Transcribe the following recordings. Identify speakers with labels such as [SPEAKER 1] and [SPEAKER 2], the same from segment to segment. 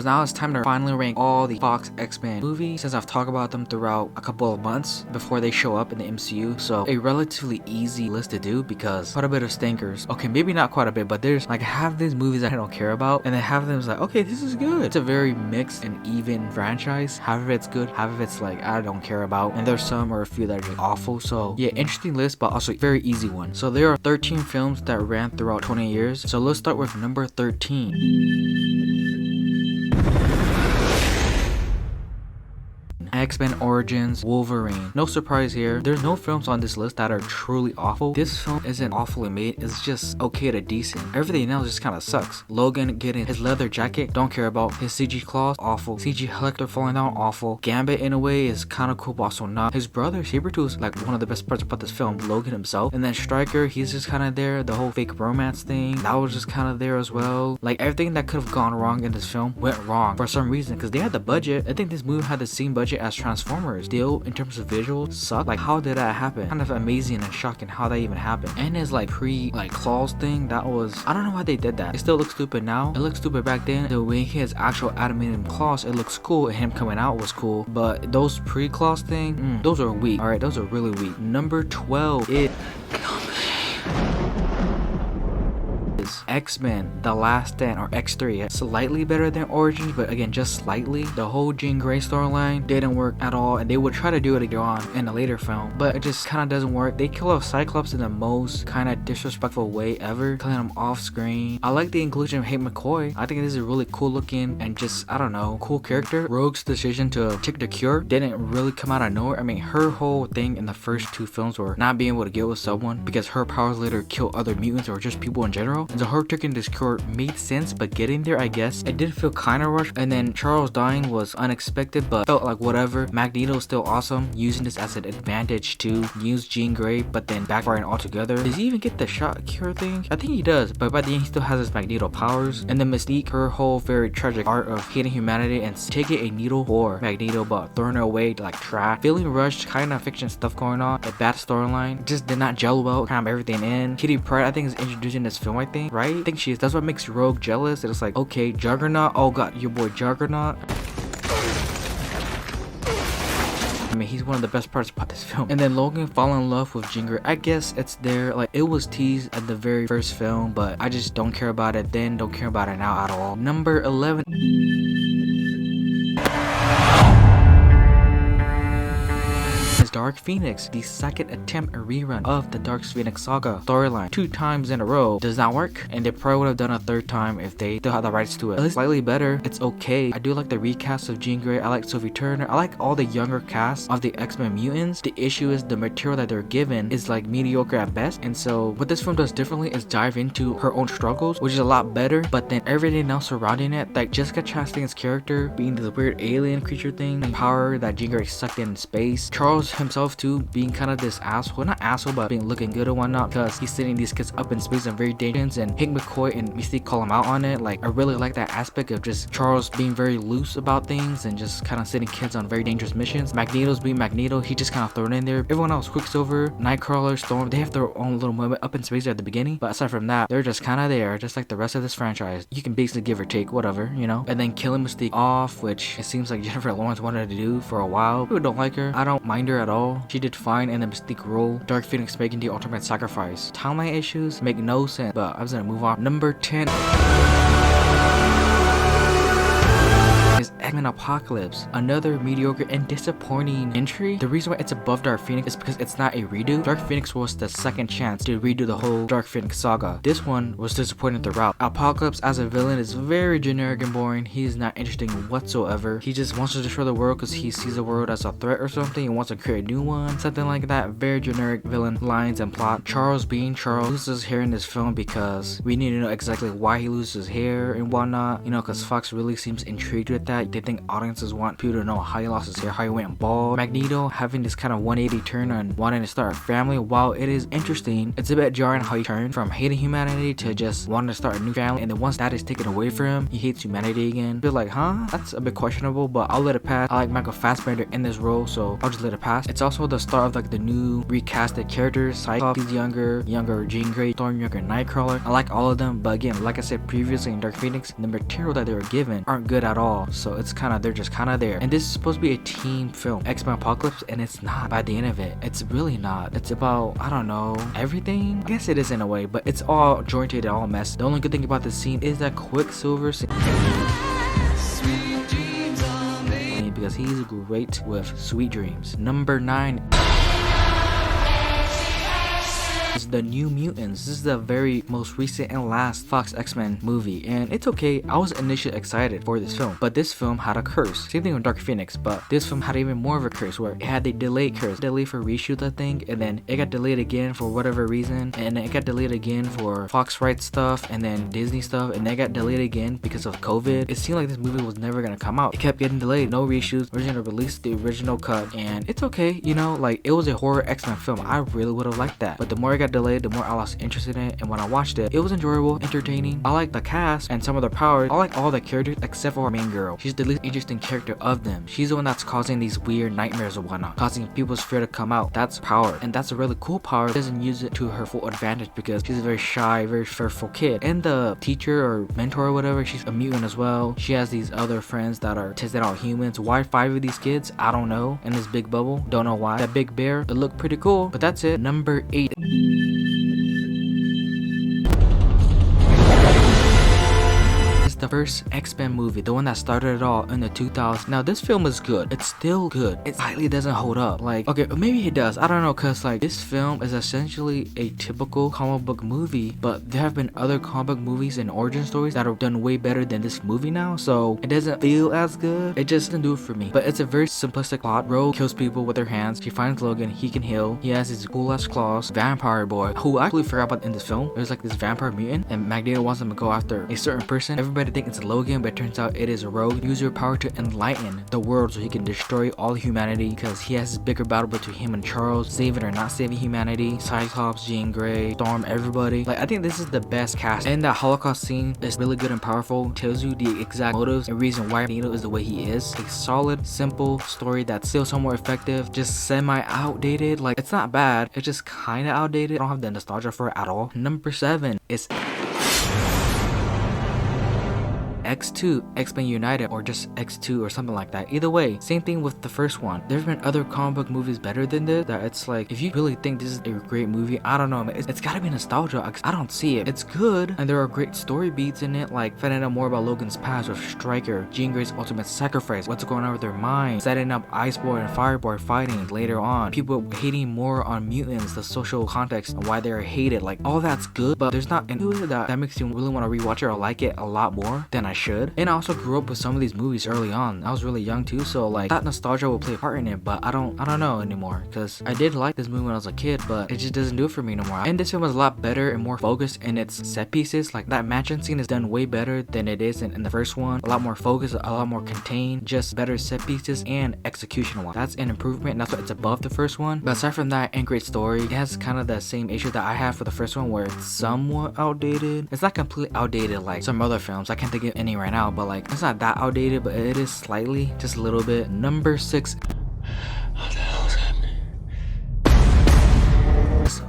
[SPEAKER 1] because now it's time to finally rank all the Fox X-Men movies, since I've talked about them throughout a couple of months before they show up in the MCU. So a relatively easy list to do because quite a bit of stinkers. Okay, maybe not quite a bit, but there's like half these movies that I don't care about, and then half of them is like, okay, this is good. It's a very mixed and even franchise. Half of it's good, half of it's like I don't care about, and there's some or a few that are just awful. So yeah, interesting list, but also very easy one. So there are 13 films that ran throughout 20 years. So let's start with number 13. X-Men Origins Wolverine. No surprise here, there's no films on this list that are truly awful. This film isn't awfully made, it's just okay to decent. Everything else just kind of sucks. Logan getting his leather jacket, don't care about. His CG claws, awful. CG Hector falling down, awful. Gambit in a way is kind of cool, but also not. His brother Sabretooth is like one of the best parts about this film, Logan himself. And then Stryker, he's just kind of there. The whole fake romance thing, that was just kind of there as well. Like everything that could have gone wrong in this film went wrong for some reason, because they had the budget. I think this movie had the same budget as Transformers. Still, in terms of visuals, suck. Like, how did that happen? Kind of amazing and shocking how that even happened. And his like claws thing, that was, I don't know why they did that. It still looks stupid now. It looked stupid back then. The way he has actual animated claws, it looks cool, and him coming out was cool. But those pre-claws thing, those are weak. Alright, those are really weak. Number 12 is X-Men The Last Stand, or X3. Slightly better than Origins, but again, just slightly. The whole Jean Grey storyline didn't work at all, and they would try to do it again on in a later film, but it just kind of doesn't work. They kill off Cyclops in the most kind of disrespectful way ever, killing him off screen. I like the inclusion of Hank McCoy. I think this is a really cool looking and just, I don't know, cool character. Rogue's decision to take the cure didn't really come out of nowhere. I mean, her whole thing in the first two films were not being able to get with someone because her powers later kill other mutants or just people in general. And so her taking this cure made sense, but getting there, I guess, it did feel kind of rushed. And then Charles dying was unexpected, but felt like whatever. Magneto's still awesome, using this as an advantage to use Jean Grey, but then backfiring altogether. Does he even get the shot cure thing? I think he does, but by the end he still has his Magneto powers. And then Mystique, her whole very tragic art of hating humanity and taking a needle for Magneto, but throwing her away like trash. Feeling rushed, kind of fiction stuff going on. A bad storyline, just did not gel well. Cram everything in. Kitty Pryde, I think, is introduced in this film, I think, right? I think she is. That's what makes Rogue jealous. It's like, okay, Juggernaut, oh god, your boy Juggernaut. I mean, he's one of the best parts about this film. And then Logan fall in love with Jean Grey. I guess it's there. Like, it was teased at the very first film, but I just don't care about it then, don't care about it now at all. Number 11. Dark Phoenix, the second attempt at rerun of the Dark Phoenix saga storyline 2 times in a row. Does not work, and they probably would have done a third time if they still had the rights to it. At least slightly better. It's okay. I do like the recast of Jean Grey. I like Sophie Turner. I like all the younger cast of the X-Men mutants. The issue is the material that they're given is like mediocre at best, and so what this film does differently is dive into her own struggles, which is a lot better, but then everything else surrounding it, like Jessica Chastain's character being this weird alien creature thing and power that Jean Grey sucked in space. Charles himself too being kind of this asshole, not asshole, but being looking good and whatnot, because he's sending these kids up in space and very dangerous, and Hank McCoy and Mystique call him out on it. Like, I really like that aspect of just Charles being very loose about things and just kind of sending kids on very dangerous missions. Magneto's being Magneto, he just kind of thrown in there. Everyone else, Quicksilver, Nightcrawler, Storm, they have their own little moment up in space at the beginning, but aside from that, they're just kind of there, just like the rest of this franchise. You can basically give or take, whatever, you know. And then killing Mystique off, which it seems like Jennifer Lawrence wanted to do for a while. People don't like her. I don't mind her at all. She did fine in the Mystique role. Dark Phoenix making the ultimate sacrifice. Timeline issues make no sense, but I was gonna move on. Number 10 is X-Men Apocalypse, another mediocre and disappointing entry. The reason why it's above Dark Phoenix is because it's not a redo. Dark Phoenix was the second chance to redo the whole Dark Phoenix saga. This one was disappointing throughout. Apocalypse as a villain is very generic and boring. He is not interesting whatsoever. He just wants to destroy the world because he sees the world as a threat or something. He wants to create a new one, something like that. Very generic villain lines and plot. Charles being Charles loses hair in this film because we need to know exactly why he loses hair and whatnot, you know, because Fox really seems intrigued with that. They think audiences want people to know how he lost his hair, how he went bald. Magneto having this kind of 180 turn on wanting to start a family. While it is interesting, it's a bit jarring how he turned from hating humanity to just wanting to start a new family, and then once that is taken away from him, he hates humanity again. Feel like, huh? That's a bit questionable, but I'll let it pass. I like Michael Fassbender in this role, so I'll just let it pass. It's also the start of like the new recasted characters. Cyclops, he's younger Jean Grey, Storm, younger Nightcrawler. I like all of them, but again, like I said previously in Dark Phoenix, the material that they were given aren't good at all. So it's kind of, they're just kind of there. And this is supposed to be a team film, X-Men Apocalypse, and it's not. By the end of it, it's really not. It's about, I don't know, everything. I guess it is in a way, but it's all jointed, all messed. The only good thing about this scene is that Quicksilver scene, because he's great with Sweet Dreams. Number 9 is The New Mutants. This is the very most recent and last Fox X-Men movie, and it's okay. I was initially excited for this film, but this film had a curse. Same thing with Dark Phoenix, but this film had even more of a curse, where it had a delayed curse. Delayed for reshoots, I think, and then it got delayed again for whatever reason, and then it got delayed again for Fox rights stuff, and then Disney stuff, and then it got delayed again because of COVID. It seemed like this movie was never gonna come out. It kept getting delayed. No reshoots. We're gonna release the original cut, and it's okay, you know, like it was a horror X-Men film. I really would have liked that, but the more it got delayed, the more I lost interest in it. And when I watched it, it was enjoyable, entertaining. I like the cast and some of their powers. I like all the characters except for our main girl. She's the least interesting character of them. She's the one that's causing these weird nightmares and whatnot, causing people's fear to come out. That's power, and that's a really cool power. She doesn't use it to her full advantage because she's a very shy, very fearful kid. And the teacher or mentor or whatever, she's a mutant as well. She has these other friends that are testing out humans. Why 5 of these kids? I don't know. In this big bubble, don't know why. That big bear, it looked pretty cool, but that's it. Number 8. The first X-Men movie, the one that started it all in the 2000s. Now this film is good. It's still good. It slightly doesn't hold up. Like, okay, maybe it does. I don't know, cause like this film is essentially a typical comic book movie, but there have been other comic book movies and origin stories that are done way better than this movie now. So it doesn't feel as good. It just doesn't do it for me. But it's a very simplistic plot. Rogue kills people with her hands. She finds Logan. He can heal. He has his cool ass claws. Vampire boy, who I actually forgot about in this film. There's like this vampire mutant, and Magneto wants him to go after a certain person. Everybody think it's Logan, but it turns out it is a Rogue. Use your power to enlighten the world so he can destroy all humanity, because he has this bigger battle between him and Charles, saving or not saving humanity. Cyclops, Jean Grey, Storm, everybody. Like, I think this is the best cast, and that Holocaust scene is really good and powerful. Tells you the exact motives and reason why Magneto is the way he is. A solid, simple story that's still somewhat effective, just semi-outdated. Like, it's not bad, it's just kind of outdated. I don't have the nostalgia for it at all. Number 7 is X2, X-Men United, or just X2 or something like that. Either way, same thing with the first one. There's been other comic book movies better than this, that it's like, if you really think this is a great movie, I don't know, it's gotta be nostalgia. I don't see it. It's good, and there are great story beats in it, like finding out more about Logan's past with Stryker, Jean Grey's ultimate sacrifice, what's going on with their mind, setting up Ice Boy and Fireboy fighting later on, people hating more on mutants, the social context and why they're hated. Like, all that's good, but there's not into it that makes you really want to rewatch it or like it a lot more than I should. And I also grew up with some of these movies early on. I was really young too, so like that nostalgia will play a part in it, but I don't know anymore, because I did like this movie when I was a kid, but it just doesn't do it for me no more. And this film is a lot better and more focused in its set pieces. Like, that mansion scene is done way better than it is in the first one. A lot more focused, a lot more contained, just better set pieces and execution wise. That's an improvement, and that's why it's above the first one. But aside from that, and great story, it has kind of the same issue that I have for the first one, where it's somewhat outdated. It's not completely outdated like some other films. I can't think of any right now, but like, it's not that outdated, but it is slightly, just a little bit. Number 6. What the hell is happening?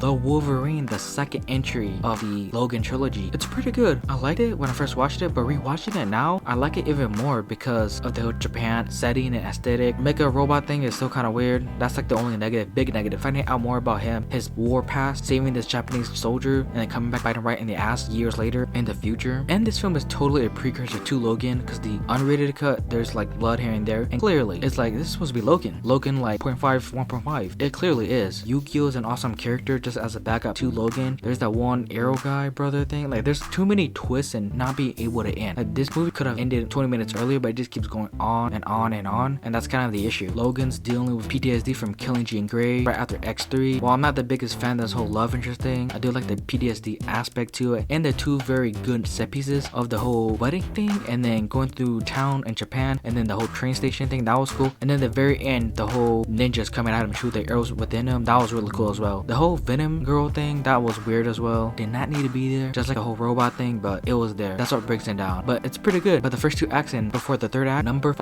[SPEAKER 1] The Wolverine, the second entry of the Logan trilogy. It's pretty good. I liked it when I first watched it, but rewatching it now, I like it even more because of the Japan setting and aesthetic. Mecha robot thing is still kind of weird. That's like the only negative, big negative. Finding out more about him, his war past, saving this Japanese soldier, and then coming back biting right in the ass years later in the future. And this film is totally a precursor to Logan, because the unrated cut, there's like blood here and there, and clearly it's like, this is supposed to be Logan like 0.5, 1.5. It clearly is. Yukio is an awesome character, just as a backup to Logan. There's that one arrow guy brother thing. Like there's too many twists and not being able to end. Like this movie could have ended 20 minutes earlier, but it just keeps going on and on and on, and that's kind of the issue. Logan's dealing with PTSD from killing Jean Grey right after X3. While I'm not the biggest fan of this whole love interest thing, I do like the PTSD aspect to it, and the two very good set pieces of the whole wedding thing, and then going through town in Japan, and then the whole train station thing, that was cool. And then the very end, the whole ninjas coming at him, shoot their arrows within him, that was really cool as well. The whole Venom girl thing, that was weird as well. Did not need to be there, just like the whole robot thing, but it was there. That's what breaks it down. But it's pretty good. But the first two acts in before the third act, number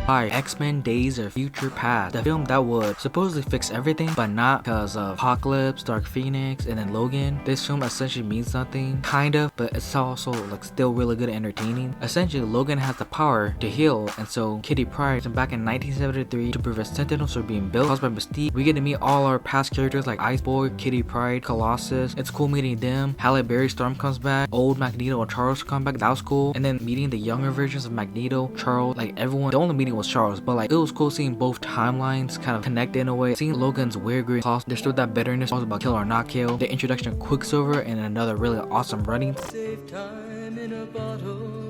[SPEAKER 1] 5, X-Men Days of Future Past, the film that would supposedly fix everything, but not, because of Apocalypse, Dark Phoenix, and then Logan. This film essentially means nothing, kind of, but it's also like still really good and entertaining. Essentially, Logan has the power to heal, and so Kitty Pryde comes back in 1973 to prevent Sentinels from being built, caused by Mystique. We get to meet all our past characters like Ice Boy, Kitty Pryde, Colossus. It's cool meeting them. Halle Berry Storm comes back, old Magneto and Charles come back, that was cool. And then meeting the younger versions of Magneto, Charles, like everyone. The only meeting was Charles, but like it was cool seeing both timelines kind of connect in a way. Seeing Logan's weird green sauce, there's still that bitterness about kill or not kill. The introduction of Quicksilver and another really awesome running. Save time in a bottle.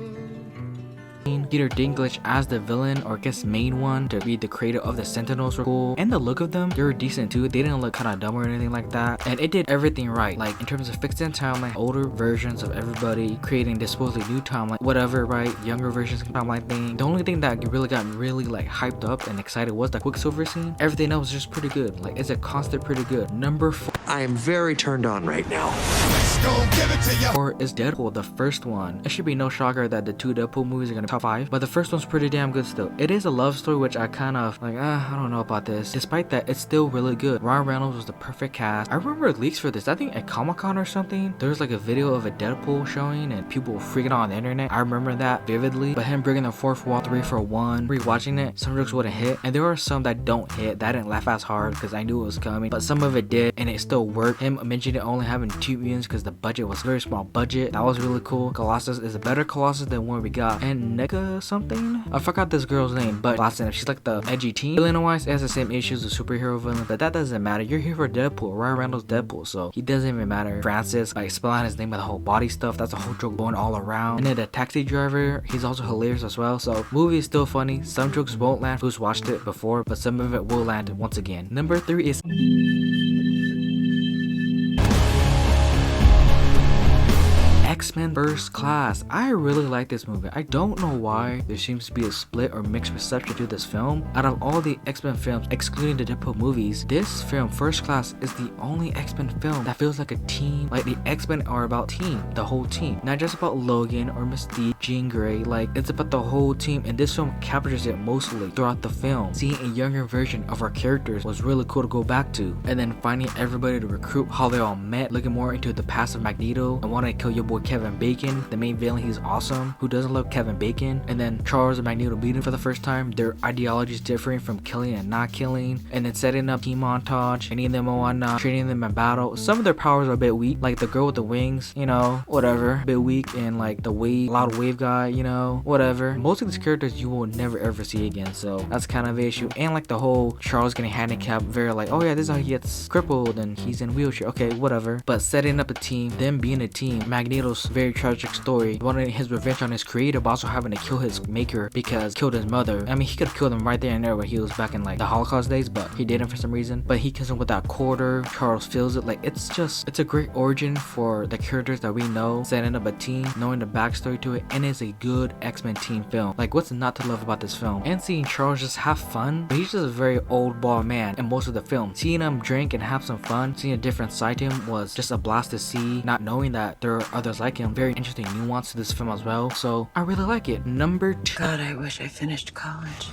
[SPEAKER 1] Peter Dinklage as the villain, or I guess main one, to be the creator of the Sentinels were cool, and the look of them, they were decent too. They didn't look kind of dumb or anything like that, and it did everything right, like in terms of fixing timeline, older versions of everybody, creating this supposedly new timeline, whatever, right, younger versions of timeline thing. The only thing that really got really like hyped up and excited was the Quicksilver scene. Everything else was just pretty good. Like it's a constant pretty good. Number 4,
[SPEAKER 2] I am very turned on right now. Let's go give it to you.
[SPEAKER 1] Or is Deadpool, the first one. It should be no shocker that the two Deadpool movies are gonna top 5, but the first one's pretty damn good still. It is a love story, which I kind of like, I don't know about this. Despite that, it's still really good. Ryan Reynolds was the perfect cast. I remember leaks for this, I think at Comic-Con or something. There was like a video of a Deadpool showing and people were freaking out on the internet. I remember that vividly. But him bringing the fourth wall 3 for 1, rewatching it, some jokes wouldn't hit, and there were some that don't hit, that I didn't laugh as hard because I knew it was coming, but some of it did, and it still worked. Him mentioning only having 2 mutants because the budget was very small budget, that was really cool. Colossus is a better Colossus than one we got, and Nega something, I forgot this girl's name, but last name, she's like the edgy teen. Villain wise, it has the same issues as superhero villain, but that doesn't matter. You're here for Deadpool, Ryan Reynolds Deadpool, so he doesn't even matter. Francis, like spelling his name with the whole body stuff, that's a whole joke going all around. And then the taxi driver, he's also hilarious as well. So movie is still funny. Some jokes won't land who's watched it before, but some of it will land once again. Number 3 is X-Men First Class. I really like this movie. I don't know why there seems to be a split or mixed reception to this film. Out of all the X-Men films, excluding the Deadpool movies, this film, First Class, is the only X-Men film that feels like a team. Like the X-Men are about team, the whole team. Not just about Logan or Mystique, Jean Grey, like it's about the whole team, and this film captures it mostly throughout the film. Seeing a younger version of our characters was really cool to go back to, and then finding everybody to recruit, how they all met, looking more into the past of Magneto, and wanting to kill your boy Kevin Bacon, the main villain. He's awesome. Who doesn't love Kevin Bacon? And then Charles and Magneto meeting for the first time, their ideologies differing from killing and not killing, and then setting up team montage, training them and whatnot, training them in battle. Some of their powers are a bit weak, like the girl with the wings, you know, whatever, a bit weak, and like the loud wave guy, you know, whatever. Most of these characters you will never ever see again, so that's kind of an issue. And like the whole Charles getting handicapped, very like, oh yeah, this is how he gets crippled and he's in wheelchair, okay, whatever. But setting up a team, them being a team, Magneto's very tragic story, wanting his revenge on his creator, but also having to kill his maker because he killed his mother. I mean, he could have killed him right there and there when he was back in like the Holocaust days, but he didn't for some reason. But he kills him with that quarter. Charles feels it. Like it's a great origin for the characters that we know, setting up a team, knowing the backstory to it, and it's a good X-Men team film. Like what's not to love about this film? And seeing Charles just have fun, but he's just a very old ball man in most of the film. Seeing him drink and have some fun, seeing a different side to him was just a blast to see, not knowing that there are others like him. Very interesting nuance to this film as well, so I really like it. Number 2.
[SPEAKER 3] God, I wish I finished college.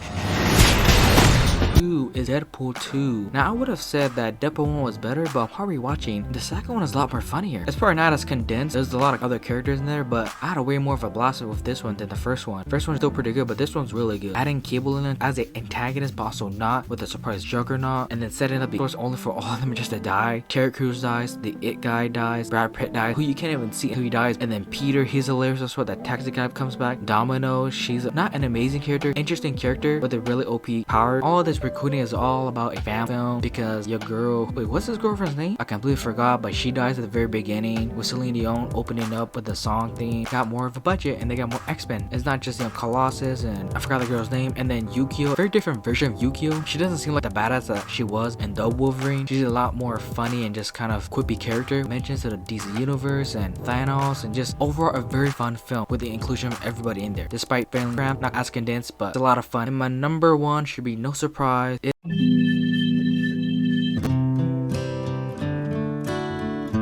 [SPEAKER 1] 2 is Deadpool 2. Now I would have said that Deadpool 1 was better, but upon rewatching, the second one is a lot more funnier. It's probably not as condensed, there's a lot of other characters in there, but I had a way more of a blast with this one than the first one. First one's still pretty good, but this one's really good. Adding Cable in as an antagonist, but also not, with a surprise Juggernaut, and then setting up the source only for all of them just to die. Terry Crews dies, the It guy dies, Brad Pitt dies, who you can't even see who he dies, and then Peter, he's hilarious as well. That taxi guy comes back. Domino, she's not an amazing character, interesting character, but they're really OP powered. All of this Recruiting is all about a fan film because your girl, wait, what's his girlfriend's name? I completely forgot, but she dies at the very beginning with Celine Dion opening up with the song theme. Got more of a budget and they got more X-Men. It's not just, you know, Colossus and I forgot the girl's name, and then Yukio, very different version of Yukio. She doesn't seem like the badass that she was in the Wolverine. She's a lot more funny and just kind of quippy character. Mentions to the DC universe and Thanos, and just overall a very fun film with the inclusion of everybody in there. Despite feeling cramped, not as condensed, but it's a lot of fun. And my number one should be no surprise.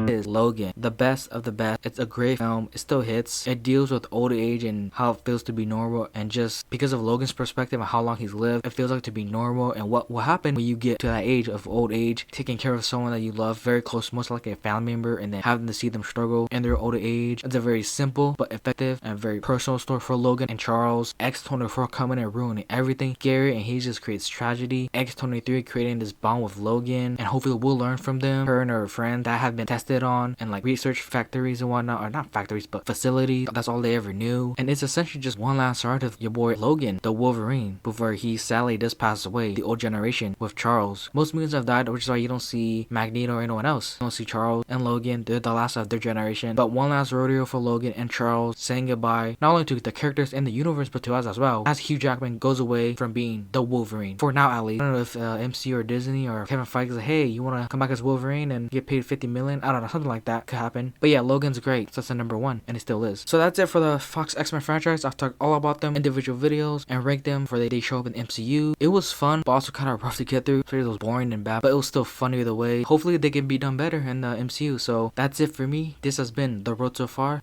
[SPEAKER 1] Is Logan, the best of the best. It's a great film. It still hits. It deals with old age and how it feels to be normal, and just because of Logan's perspective and how long he's lived, it feels like to be normal and what will happen when you get to that age of old age, taking care of someone that you love very close, most like a family member, and then having to see them struggle in their older age. It's a very simple but effective and very personal story for Logan and Charles. X-24 coming and ruining everything. Gary and he just creates tragedy. X-23 creating this bond with Logan, and hopefully we'll learn from them, her and her friends that have been tested on and like research factories and whatnot, or not factories but facilities. That's all they ever knew, and it's essentially just one last start of your boy Logan, the Wolverine, before he sadly does pass away. The old generation with Charles. Most mutants have died, which is why you don't see Magneto or anyone else. You don't see Charles and Logan. They're the last of their generation. But one last rodeo for Logan and Charles, saying goodbye not only to the characters in the universe but to us as well, as Hugh Jackman goes away from being the Wolverine for now at least. I don't know if MCU or Disney or Kevin Feige is like, hey, you want to come back as Wolverine and get paid $50 million? I don't know, something like that could happen. But yeah, Logan's great. So that's the number one, and it still is. So that's it for the Fox X-Men franchise. I've talked all about them, individual videos, and ranked them for they show up in the MCU. It was fun, but also kind of rough to get through. So it was boring and bad, but it was still fun either way. Hopefully they can be done better in the MCU. So that's it for me. This has been The Road So Far.